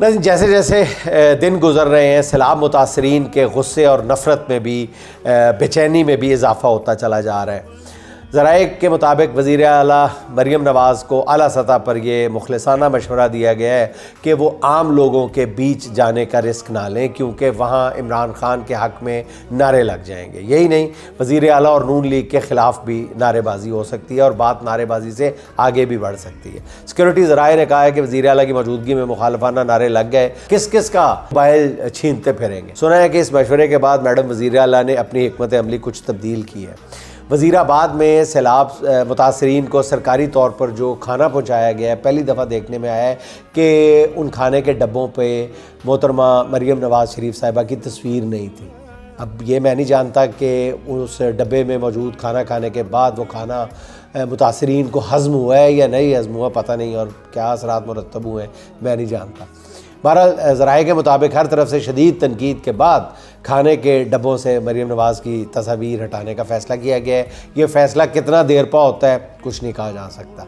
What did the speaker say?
लेकिन जैसे जैसे दिन गुजर रहे हैं, सैलाब मुतासरीन के गुस्से और नफ़रत में भी, बेचैनी में भी इजाफ़ा होता चला जा रहा है। ज़राए के मुताबिक वज़ीर आला मरीम नवाज़ को आला सतह पर यह मुखलिसाना मशवरा दिया गया है कि वो आम लोगों के बीच जाने का रिस्क ना लें, क्योंकि वहाँ इमरान खान के हक़ में नारे लग जाएंगे। यही नहीं, वज़ीर आला और नून लीग के ख़िलाफ़ भी नारेबाजी हो सकती है और बात नारेबाजी से आगे भी बढ़ सकती है। सिक्योरिटी ज़राए ने कहा है कि वज़ीर आला की मौजूदगी में मुखालफाना नारे लग गए, किस किस का मोबाइल छीनते फिरेंगे। सुना है कि इस मशवरे के बाद मैडम वज़ीर आला ने अपनी हिकमत अमली कुछ तब्दील की है। वज़ीराबाद में सैलाब मुतासरीन को सरकारी तौर पर जो खाना पहुंचाया गया है, पहली दफ़ा देखने में आया है कि उन खाने के डब्बों पे मोहतरमा मरीम नवाज़ शरीफ साहिबा की तस्वीर नहीं थी। अब ये मैं नहीं जानता कि उस डब्बे में मौजूद खाना खाने के बाद वो खाना मुतासरीन को हज़म हुआ है या नहीं हज़म हुआ, पता नहीं, और क्या असरात मुरतब हुए हैं मैं नहीं जानता। बहरहाल ज़राए के मुताबिक हर तरफ से शदीद तनकीद के बाद खाने के डब्बों से मरीम नवाज़ की तस्वीर हटाने का फ़ैसला किया गया है। ये फ़ैसला कितना देर पा होता है कुछ नहीं कहा जा सकता।